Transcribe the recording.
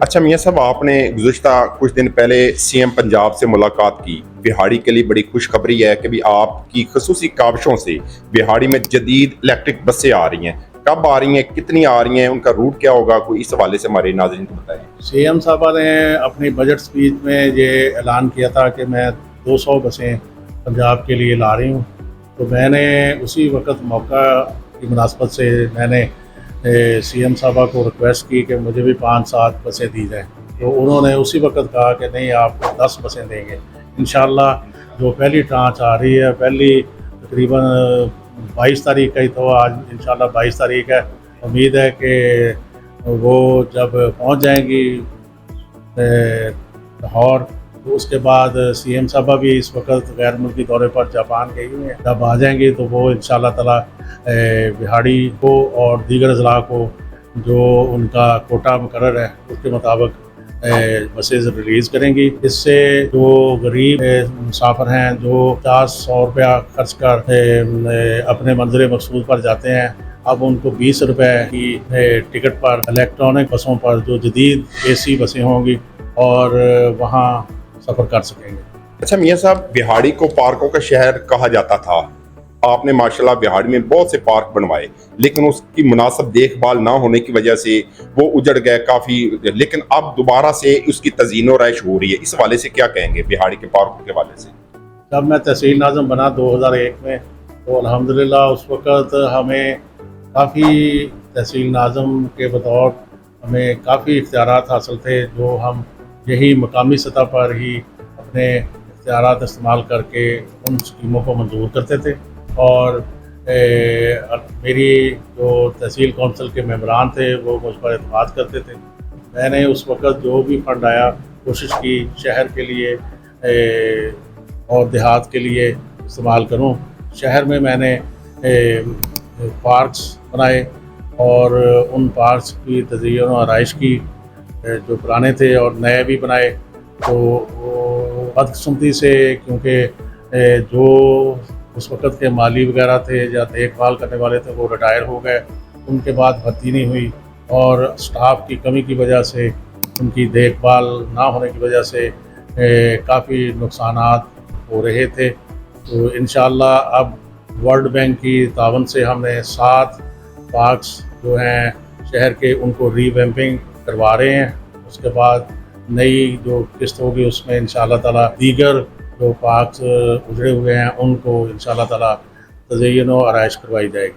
अच्छा मियाँ साहब, आपने गुज़िश्ता कुछ दिन पहले सीएम पंजाब से मुलाकात की। बिहाड़ी के लिए बड़ी खुशखबरी है कि भी आपकी खसूसी काविशों से बिहाड़ी में जदीद इलेक्ट्रिक बसें आ रही हैं। कब आ रही हैं, कितनी आ रही हैं, उनका रूट क्या होगा, कोई इस हवाले से हमारे नाज़रीन को बताएं। सीएम साहबा ने अपनी बजट स्पीच में ये ऐलान किया था कि मैं 200 बसें पंजाब के लिए ला रही हूँ। तो मैंने उसी वक्त मौका की मुनासबत से मैंने सीएम साहबा को रिक्वेस्ट की कि मुझे भी 5-7 बसें दी जाएँ। तो उन्होंने उसी वक्त कहा कि नहीं, आपको 10 बसें देंगे इंशाल्लाह। जो पहली ट्रांच आ रही है, पहली तकरीबन 22 तारीख का ही, तो आज इंशाल्लाह 22 तारीख है। उम्मीद है कि वो जब पहुंच जाएंगी लाहौर, तो उसके बाद सीएम साहबा भी इस वक्त गैर मुल्की दौरे पर जापान गई हुई हैं। जब आ जाएंगी तो वो इंशाल्लाह ताला बिहाड़ी को और दीगर अजला को जो उनका कोटा मुकर्रर है उसके मुताबिक बसेज रिलीज़ करेंगी। इससे जो गरीब मुसाफिर हैं, जो 50-100 रुपया खर्च कर अपने मंजिल मकसूद पर जाते हैं, अब उनको 20 रुपए की टिकट पर इलेक्ट्रॉनिक बसों पर जो जदीद एसी बसें होंगी और वहाँ सफ़र कर सकेंगे। अच्छा मियाँ साहब, बिहाड़ी को पार्कों का शहर कहा जाता था। आपने माशाल्लाह बिहाड़ी में बहुत से पार्क बनवाए, लेकिन उसकी मुनासिब देखभाल ना होने की वजह से वो उजड़ गए काफ़ी। लेकिन अब दोबारा से उसकी तज़ीनो रैश हो रही है। इस हवाले से क्या कहेंगे बिहाड़ी के पार्कों के हवाले से? जब मैं तहसील नाज़म बना 2001 में, तो अल्हम्दुलिल्लाह उस वक़्त हमें काफ़ी तहसील नाज़म के बतौर हमें काफ़ी इख्तियारात हासिल थे, जो हम यही मकामी सतह पर ही अपने इख्तियारात इस्तेमाल करके उन स्कीमों को मंजूर करते थे। और मेरी जो तहसील कौंसिल के मेंबरान थे वो मुझ पर एतमाद करते थे। मैंने उस वक़्त जो भी फंड आया कोशिश की शहर के लिए और देहात के लिए इस्तेमाल करूं। शहर में मैंने पार्क्स बनाए और उन पार्क्स की तज़य्युन और आराइश की, जो पुराने थे और नए भी बनाए। तो बदकिस्मती से, क्योंकि जो उस वक़्त के माली वगैरह थे या देखभाल करने वाले थे वो रिटायर हो गए, उनके बाद भर्ती नहीं हुई और स्टाफ की कमी की वजह से, उनकी देखभाल ना होने की वजह से काफ़ी नुकसानात हो रहे थे। तो इंशाअल्लाह अब वर्ल्ड बैंक की तावन से हमने 7 पार्क्स जो हैं शहर के, उनको रीवैम्पिंग करवा रहे हैं। उसके बाद नई जो किस्त होगी उसमें इंशाअल्लाह ताला दीगर जो पार्क्स उजड़े हुए हैं उनको इंशाअल्लाह ताला तज़य्युन और आराइश करवाई जाएगी।